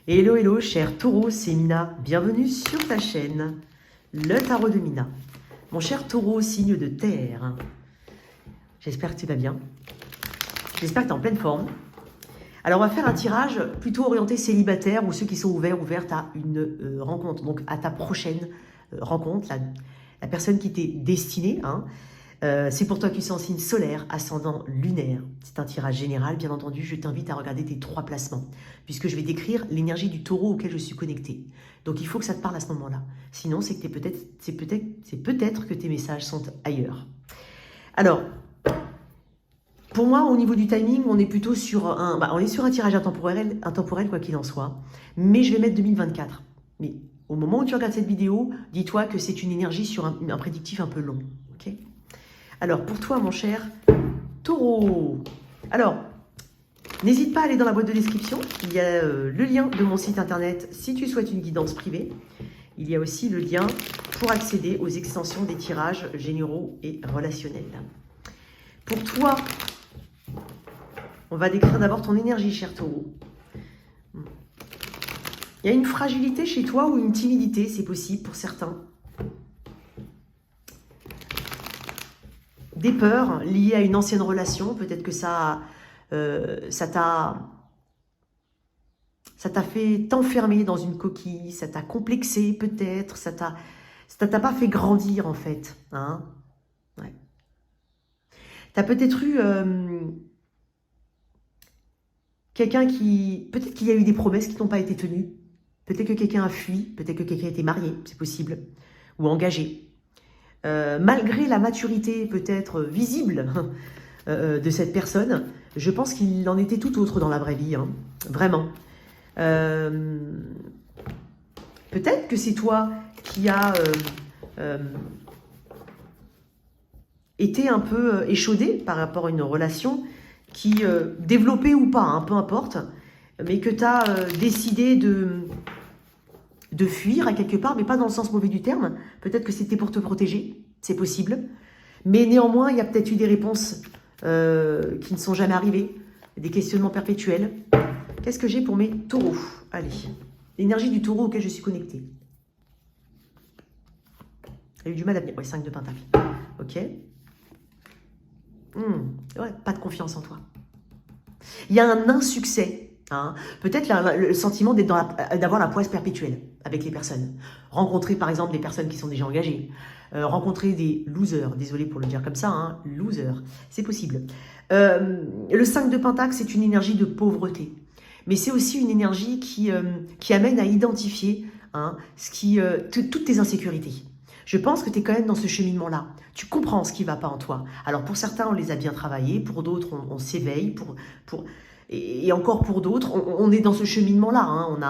Hello, hello, cher Taureau, c'est Mina. Bienvenue sur ta chaîne, le tarot de Mina. Mon cher Taureau, signe de terre. J'espère que tu vas bien. J'espère que tu es en pleine forme. Alors, on va faire un tirage plutôt orienté célibataire ou ceux qui sont ouvertes à une rencontre. Donc, à ta prochaine rencontre, la personne qui t'est destinée. C'est pour toi qui es en signe solaire, ascendant lunaire. C'est un tirage général, bien entendu. Je t'invite à regarder tes 3 placements, puisque je vais décrire l'énergie du taureau auquel je suis connectée. Donc il faut que ça te parle à ce moment-là. Sinon, c'est peut-être que tes messages sont ailleurs. Alors, pour moi, au niveau du timing, on est plutôt sur un tirage intemporel quoi qu'il en soit. Mais je vais mettre 2024. Mais au moment où tu regardes cette vidéo, dis-toi que c'est une énergie sur un prédictif un peu long. Ok ? Alors, pour toi, mon cher Taureau, alors, n'hésite pas à aller dans la boîte de description. Il y a le lien de mon site internet si tu souhaites une guidance privée. Il y a aussi le lien pour accéder aux extensions des tirages généraux et relationnels. Pour toi, on va décrire d'abord ton énergie, cher Taureau. Il y a une fragilité chez toi ou une timidité, c'est possible pour certains. Des peurs liées à une ancienne relation, peut-être que ça t'a fait t'enfermer dans une coquille, ça t'a complexé peut-être, ça t'a pas fait grandir en fait. Ouais. Tu as peut-être eu quelqu'un qui... Peut-être qu'il y a eu des promesses qui n'ont pas été tenues. Peut-être que quelqu'un a fui, peut-être que quelqu'un a été marié, c'est possible, ou engagé. Malgré la maturité peut-être visible de cette personne, je pense qu'il en était tout autre dans la vraie vie, vraiment. Peut-être que c'est toi qui as été un peu échaudé par rapport à une relation qui, développée ou pas, peu importe, mais que tu as décidé de fuir à quelque part, mais pas dans le sens mauvais du terme. Peut-être que c'était pour te protéger, c'est possible. Mais néanmoins, il y a peut-être eu des réponses qui ne sont jamais arrivées, des questionnements perpétuels. Qu'est-ce que j'ai pour mes taureaux? Allez, l'énergie du taureau auquel je suis connectée. Il a eu du mal à venir. Ouais, 5 de pentacle. Ok. Ouais, pas de confiance en toi. Il y a un insuccès. Peut-être le sentiment d'avoir la poisse perpétuelle avec les personnes. Rencontrer par exemple des personnes qui sont déjà engagées. Rencontrer des losers, désolé pour le dire comme ça, losers, c'est possible. Le 5 de pentacle, c'est une énergie de pauvreté. Mais c'est aussi une énergie qui amène à identifier toutes tes insécurités. Je pense que tu es quand même dans ce cheminement-là. Tu comprends ce qui ne va pas en toi. Alors pour certains, on les a bien travaillés, pour d'autres, on s'éveille, et encore pour d'autres, on est dans ce cheminement-là. On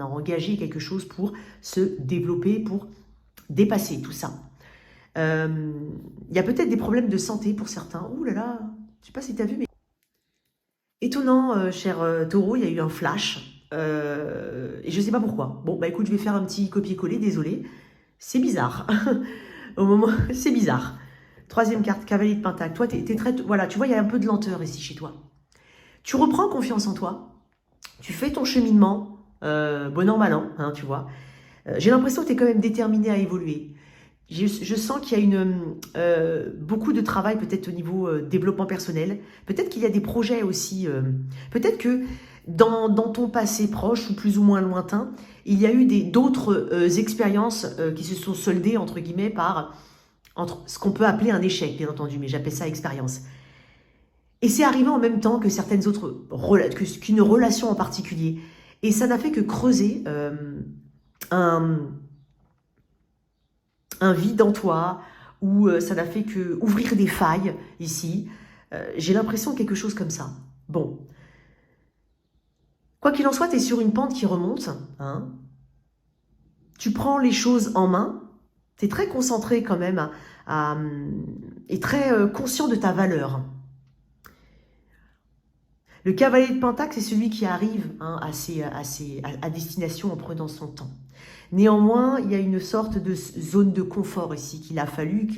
a engagé quelque chose pour se développer, pour dépasser tout ça. Il y a peut-être des problèmes de santé pour certains. Ouh là là, je ne sais pas si tu as vu, mais... Étonnant, cher Taureau, il y a eu un flash. Et je ne sais pas pourquoi. Bon, bah écoute, je vais faire un petit copier-coller, désolé. C'est bizarre. Au moment, c'est bizarre. 3e carte, cavalier de pentacle. Toi, t'es très... Voilà, tu vois, il y a un peu de lenteur ici chez toi. Tu reprends confiance en toi. Tu fais ton cheminement, bon an, mal an, tu vois. J'ai l'impression que tu es quand même déterminé à évoluer. Je sens qu'il y a beaucoup de travail peut-être au niveau développement personnel. Peut-être qu'il y a des projets aussi. Peut-être que dans ton passé proche ou plus ou moins lointain, il y a eu d'autres expériences qui se sont soldées, entre guillemets, entre ce qu'on peut appeler un échec, bien entendu, mais j'appelle ça expérience. Et c'est arrivé en même temps que certaines autres, qu'une relation en particulier. Et ça n'a fait que creuser un vide en toi, ou ça n'a fait que ouvrir des failles ici. J'ai l'impression de quelque chose comme ça. Bon. Quoi qu'il en soit, tu es sur une pente qui remonte. Tu prends les choses en main. Tu es très concentré quand même et très conscient de ta valeur. Le cavalier de pentacle, c'est celui qui arrive à destination en prenant son temps. Néanmoins, il y a une sorte de zone de confort ici qu'il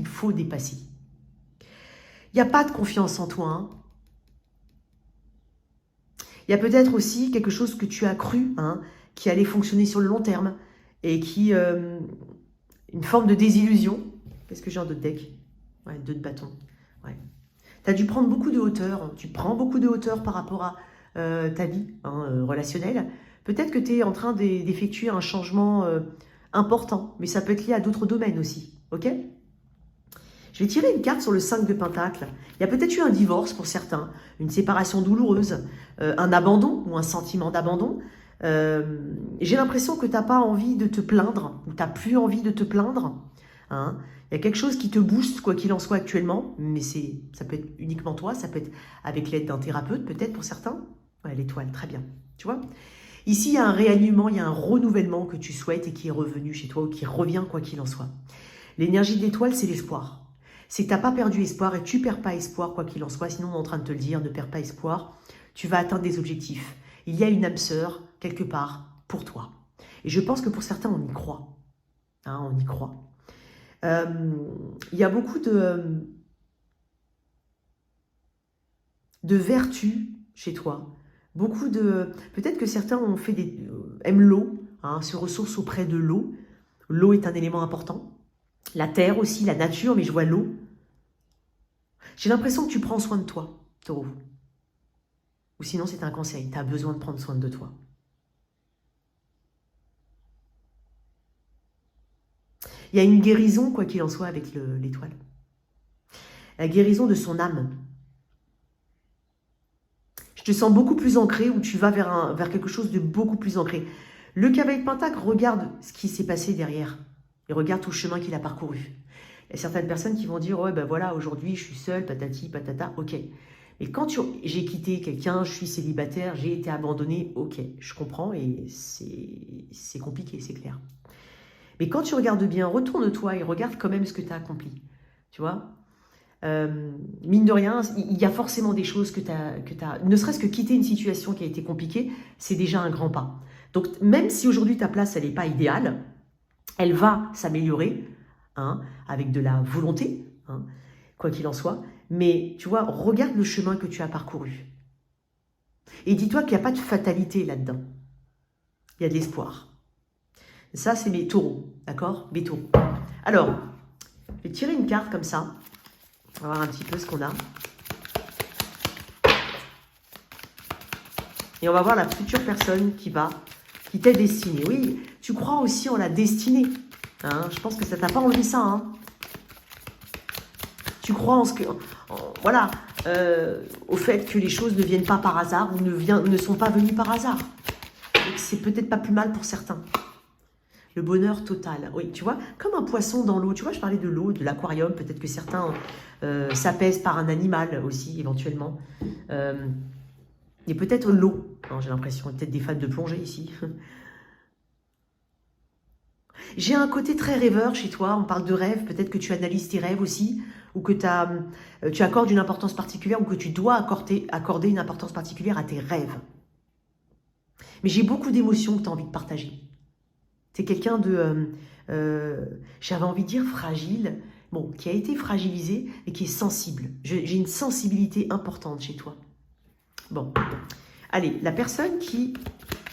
faut dépasser. Il n'y a pas de confiance en toi. Il y a peut-être aussi quelque chose que tu as cru, hein, qui allait fonctionner sur le long terme et qui... une forme de désillusion. Qu'est-ce que j'ai en d'autres decks? Ouais, 2 de bâton. Ouais. Tu as dû prendre beaucoup de hauteur. Tu prends beaucoup de hauteur par rapport à ta vie relationnelle. Peut-être que tu es en train d'effectuer un changement important, mais ça peut être lié à d'autres domaines aussi. Ok? Je vais tirer une carte sur le 5 de Pentacle. Il y a peut-être eu un divorce pour certains, une séparation douloureuse, un abandon ou un sentiment d'abandon. J'ai l'impression que tu n'as pas envie de te plaindre, ou tu n'as plus envie de te plaindre. Hein. Il y a quelque chose qui te booste, quoi qu'il en soit actuellement, mais ça peut être uniquement toi, ça peut être avec l'aide d'un thérapeute, peut-être pour certains. Ouais, l'étoile, très bien. Tu vois? Ici, il y a un réalignement, il y a un renouvellement que tu souhaites et qui est revenu chez toi, ou qui revient, quoi qu'il en soit. L'énergie de l'étoile, c'est l'espoir. C'est que tu n'as pas perdu espoir et tu ne perds pas espoir, quoi qu'il en soit. Sinon, on est en train de te le dire, ne perds pas espoir. Tu vas atteindre des objectifs. Il y a une âme sœur, quelque part, pour toi. Et je pense que pour certains, on y croit. Hein, on y croit. Il y a beaucoup de vertus chez toi. Beaucoup de... Peut-être que certains ont fait aiment l'eau, hein, se ressourcent auprès de l'eau. L'eau est un élément important. La terre aussi, la nature, mais je vois l'eau. J'ai l'impression que tu prends soin de toi, Taureau. Ou sinon, c'est un conseil. Tu as besoin de prendre soin de toi. Il y a une guérison, quoi qu'il en soit, avec l'étoile. La guérison de son âme. Je te sens beaucoup plus ancré, ou tu vas vers quelque chose de beaucoup plus ancré. Le cavalier de Pentacle regarde ce qui s'est passé derrière. Il regarde tout le chemin qu'il a parcouru. Il y a certaines personnes qui vont dire « Ouais, ben voilà, aujourd'hui, je suis seule, patati, patata, ok. » Mais quand j'ai quitté quelqu'un, je suis célibataire, j'ai été abandonnée, ok, je comprends et c'est compliqué, c'est clair. Mais quand tu regardes bien, retourne-toi et regarde quand même ce que tu as accompli. Tu vois, mine de rien, il y a forcément des choses que tu as... Ne serait-ce que quitter une situation qui a été compliquée, c'est déjà un grand pas. Donc, même si aujourd'hui ta place, elle n'est pas idéale, elle va s'améliorer, hein, avec de la volonté, hein, quoi qu'il en soit. Mais, tu vois, regarde le chemin que tu as parcouru. Et dis-toi qu'il n'y a pas de fatalité là-dedans. Il y a de l'espoir. Ça, c'est mes taureaux, d'accord? Mes taureaux. Alors, je vais tirer une carte comme ça. On va voir un petit peu ce qu'on a. Et on va voir la future personne qui t'est destinée. Oui, tu crois aussi en la destinée. Hein, je pense que ça t'a pas enlevé ça. Hein. Tu crois en ce que... voilà, au fait que les choses ne viennent pas par hasard ou ne sont pas venues par hasard. Donc c'est peut-être pas plus mal pour certains. Le bonheur total. Oui, tu vois, comme un poisson dans l'eau. Tu vois, je parlais de l'eau, de l'aquarium. Peut-être que certains s'apaisent par un animal aussi, éventuellement. Et peut-être l'eau. J'ai l'impression, peut-être des fans de plongée ici. J'ai un côté très rêveur chez toi. On parle de rêve. Peut-être que tu analyses tes rêves aussi. Ou que tu accordes une importance particulière. Ou que tu dois accorder une importance particulière à tes rêves. Mais j'ai beaucoup d'émotions que tu as envie de partager. C'est quelqu'un de, j'avais envie de dire fragile, bon, qui a été fragilisé et qui est sensible. J'ai une sensibilité importante chez toi. Bon, allez, la personne qui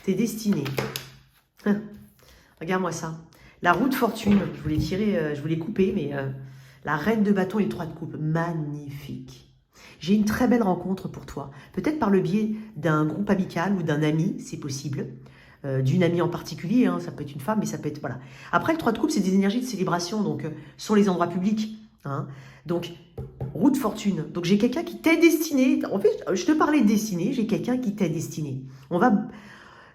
t'est destinée. Regarde-moi ça. La roue de fortune, je voulais tirer, je voulais couper, mais la reine de bâton et le 3 de coupe, magnifique. J'ai une très belle rencontre pour toi. Peut-être par le biais d'un groupe amical ou d'un ami, c'est possible. D'une amie en particulier, hein, ça peut être une femme, mais ça peut être... Voilà. Après, le 3 de coupe, c'est des énergies de célébration, donc sur les endroits publics. Hein. Donc, roue de fortune. Donc, j'ai quelqu'un qui t'est destiné. En fait, je te parlais de destinée, j'ai quelqu'un qui t'est destiné.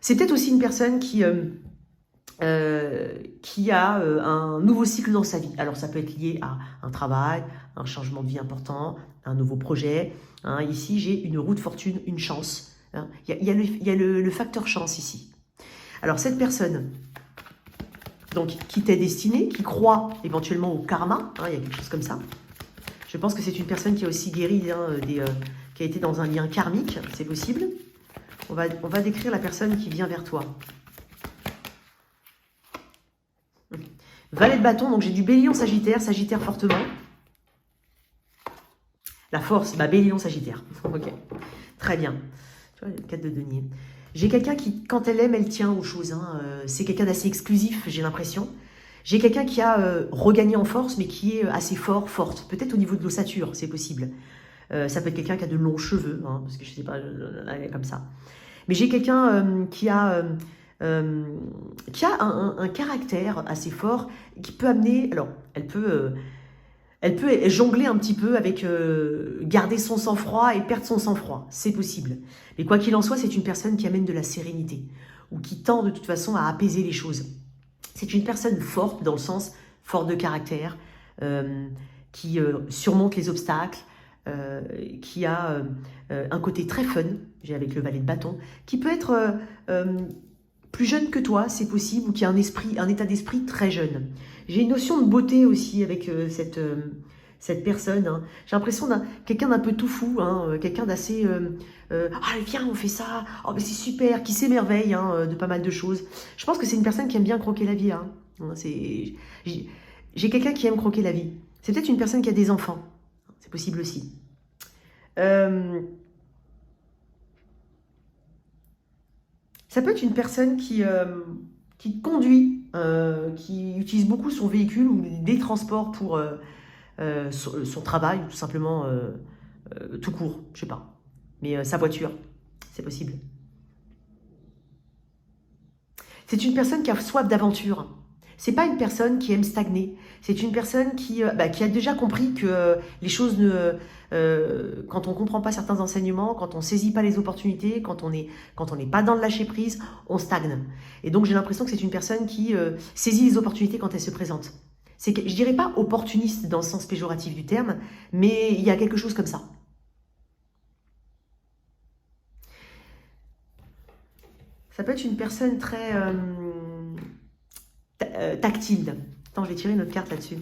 C'est peut-être aussi une personne qui a un nouveau cycle dans sa vie. Alors, ça peut être lié à un travail, un changement de vie important, un nouveau projet. Hein. Ici, j'ai une roue de fortune, une chance. Hein. Il y a le facteur chance ici. Alors, cette personne donc, qui t'est destinée, qui croit éventuellement au karma, hein, il y a quelque chose comme ça. Je pense que c'est une personne qui a aussi guéri, hein, qui a été dans un lien karmique, c'est possible. On va décrire la personne qui vient vers toi. Valet de bâton, donc j'ai du bélier sagittaire, sagittaire fortement. La force, bah bélier sagittaire. Ok, très bien. Tu vois, 4 de denier. J'ai quelqu'un qui, quand elle aime, elle tient aux choses. Hein. C'est quelqu'un d'assez exclusif, j'ai l'impression. J'ai quelqu'un qui a regagné en force, mais qui est assez fort, forte. Peut-être au niveau de l'ossature, c'est possible. Ça peut être quelqu'un qui a de longs cheveux, hein, parce que je ne sais pas, elle est comme ça. Mais j'ai quelqu'un qui a un caractère assez fort, qui peut amener... Alors, elle peut jongler un petit peu avec garder son sang-froid et perdre son sang-froid. C'est possible. Mais quoi qu'il en soit, c'est une personne qui amène de la sérénité ou qui tend de toute façon à apaiser les choses. C'est une personne forte dans le sens forte de caractère, qui surmonte les obstacles, qui a un côté très fun, j'ai avec le valet de bâton, qui peut être plus jeune que toi, c'est possible, ou qui a un état d'esprit très jeune. J'ai une notion de beauté aussi avec cette personne. Hein. J'ai l'impression d'un quelqu'un d'un peu tout fou, hein, quelqu'un d'assez... ah, viens, on fait ça, oh, mais c'est super, qui s'émerveille hein, de pas mal de choses. Je pense que c'est une personne qui aime bien croquer la vie. Hein. J'ai quelqu'un qui aime croquer la vie. C'est peut-être une personne qui a des enfants. C'est possible aussi. Ça peut être une personne qui conduit, qui utilise beaucoup son véhicule ou des transports pour son travail, ou tout simplement tout court, je sais pas. Mais sa voiture, c'est possible. C'est une personne qui a soif d'aventure. C'est pas une personne qui aime stagner. C'est une personne qui a déjà compris que les choses ne... quand on ne comprend pas certains enseignements, quand on ne saisit pas les opportunités, quand on n'est pas dans le lâcher-prise, on stagne. Et donc j'ai l'impression que c'est une personne qui saisit les opportunités quand elles se présentent. Je ne dirais pas opportuniste dans le sens péjoratif du terme, mais il y a quelque chose comme ça. Ça peut être une personne très tactile. Attends, je vais tirer une autre carte là-dessus.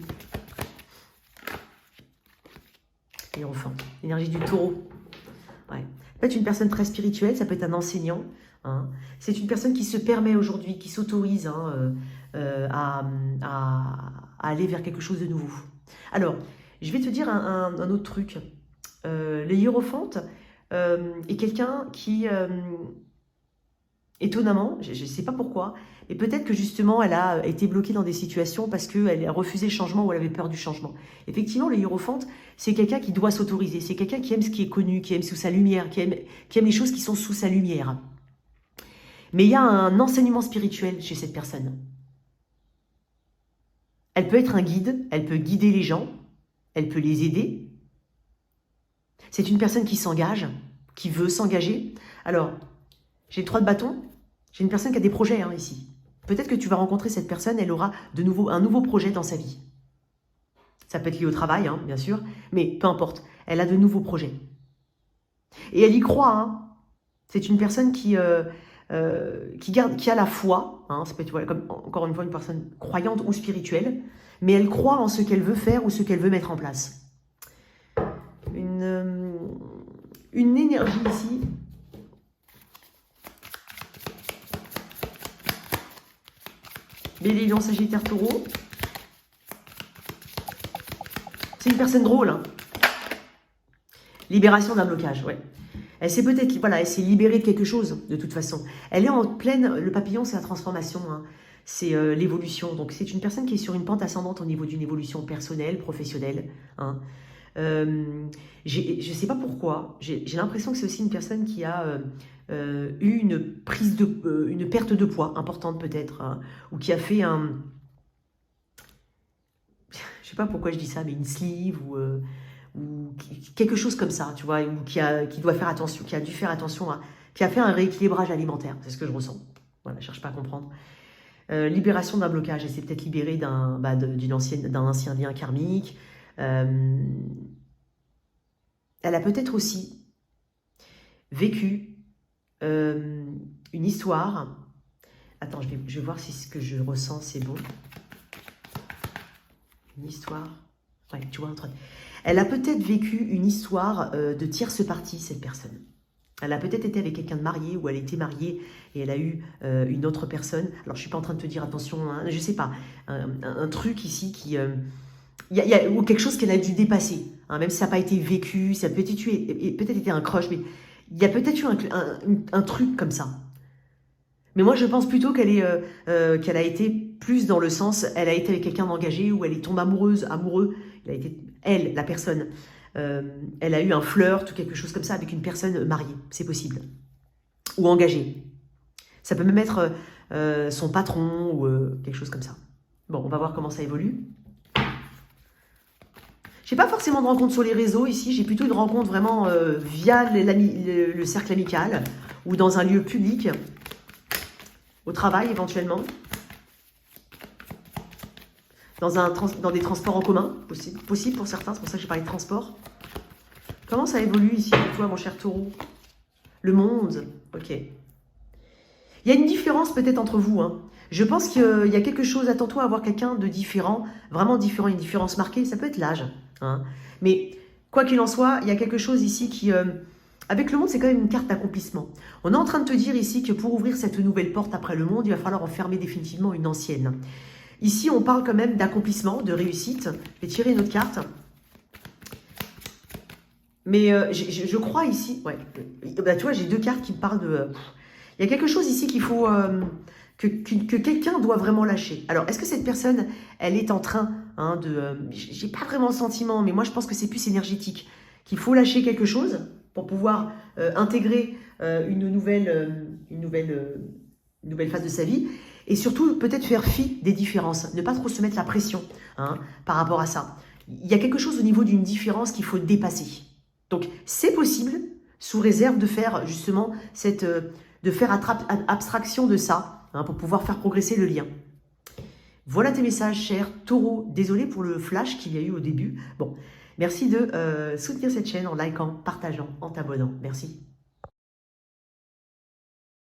Et enfin, l'énergie du taureau. Ouais. Ça peut être une personne très spirituelle, ça peut être un enseignant. Hein. C'est une personne qui se permet aujourd'hui, qui s'autorise hein, à aller vers quelque chose de nouveau. Alors, je vais te dire un autre truc. Le hiérophante est quelqu'un qui... étonnamment, je ne sais pas pourquoi, et peut-être que justement elle a été bloquée dans des situations parce qu'elle a refusé le changement ou elle avait peur du changement. Effectivement, le hiérophante, c'est quelqu'un qui doit s'autoriser, c'est quelqu'un qui aime ce qui est connu, qui aime sous sa lumière, qui aime les choses qui sont sous sa lumière. Mais il y a un enseignement spirituel chez cette personne. Elle peut être un guide, elle peut guider les gens, elle peut les aider. C'est une personne qui s'engage, qui veut s'engager. Alors, j'ai le 3 de bâton, j'ai une personne qui a des projets hein, ici. Peut-être que tu vas rencontrer cette personne, elle aura un nouveau projet dans sa vie. Ça peut être lié au travail, hein, bien sûr, mais peu importe, elle a de nouveaux projets. Et elle y croit. Hein. C'est une personne qui a la foi, hein, ça peut être voilà, comme, encore une fois une personne croyante ou spirituelle, mais elle croit en ce qu'elle veut faire ou ce qu'elle veut mettre en place. Une énergie ici... Bélier, Lion, Sagittaire, Taureau. C'est une personne drôle. Hein. Libération d'un blocage, ouais. Elle s'est peut-être, voilà, elle s'est libérée de quelque chose, de toute façon. Elle est en pleine, le papillon, c'est la transformation, hein. C'est l'évolution. Donc, c'est une personne qui est sur une pente ascendante au niveau d'une évolution personnelle, professionnelle. Hein. Je ne sais pas pourquoi, j'ai l'impression que c'est aussi une personne qui a eu une perte de poids importante peut-être, hein, ou qui a fait un... Je ne sais pas pourquoi je dis ça, mais une sleeve ou quelque chose comme ça, tu vois, ou qui doit faire attention, qui a dû faire attention, qui a fait un rééquilibrage alimentaire, c'est ce que je ressens. Voilà, je ne cherche pas à comprendre. Libération d'un blocage, elle s'est peut-être libérée d'un ancien lien karmique. Elle a peut-être aussi vécu une histoire. Attends, je vais voir si ce que je ressens c'est beau. Une histoire. Ouais, tu vois, elle a peut-être vécu une histoire de tierce partie, cette personne. Elle a peut-être été avec quelqu'un de marié ou elle était mariée et elle a eu une autre personne. Alors, je ne suis pas en train de te dire, attention, hein, je ne sais pas, un truc ici qui... ou quelque chose qu'elle a dû dépasser. Hein, même si ça n'a pas été vécu, ça a peut-être été un crush, mais Il y a peut-être eu un truc comme ça. Mais moi, je pense plutôt qu'elle a été plus dans le sens, elle a été avec quelqu'un d'engagé ou elle est tombée amoureux. Elle, la personne, elle a eu un flirt ou quelque chose comme ça avec une personne mariée. C'est possible. Ou engagée. Ça peut même être son patron ou quelque chose comme ça. Bon, on va voir comment ça évolue. J'ai pas forcément de rencontre sur les réseaux ici, j'ai plutôt une rencontre vraiment via le cercle amical ou dans un lieu public, au travail éventuellement, dans des transports en commun, possible pour certains, c'est pour ça que j'ai parlé de transport. Comment ça évolue ici pour toi, mon cher taureau? Le monde, ok. Il y a une différence peut-être entre vous, hein. Je pense qu'il y a quelque chose, attends-toi à avoir quelqu'un de différent, vraiment différent, une différence marquée, ça peut être l'âge, hein. Mais quoi qu'il en soit, il y a quelque chose ici qui... avec le monde, c'est quand même une carte d'accomplissement. On est en train de te dire ici que pour ouvrir cette nouvelle porte après le monde, il va falloir enfermer définitivement une ancienne. Ici, on parle quand même d'accomplissement, de réussite. Je vais tirer une autre carte. Mais je crois ici... Ouais, bah, tu vois, j'ai deux cartes qui me parlent de... il y a quelque chose ici qu'il faut... que quelqu'un doit vraiment lâcher. Alors, est-ce que cette personne, elle est en train de... j'ai pas vraiment le sentiment, mais moi, je pense que c'est plus énergétique. Qu'il faut lâcher quelque chose pour pouvoir intégrer une nouvelle phase de sa vie. Et surtout, peut-être faire fi des différences. Ne pas trop se mettre la pression par rapport à ça. Il y a quelque chose au niveau d'une différence qu'il faut dépasser. Donc, c'est possible, sous réserve de faire justement de faire abstraction de ça, pour pouvoir faire progresser le lien. Voilà tes messages, cher taureau. Désolé pour le flash qu'il y a eu au début. Bon, merci de soutenir cette chaîne en likant, partageant, en t'abonnant. Merci.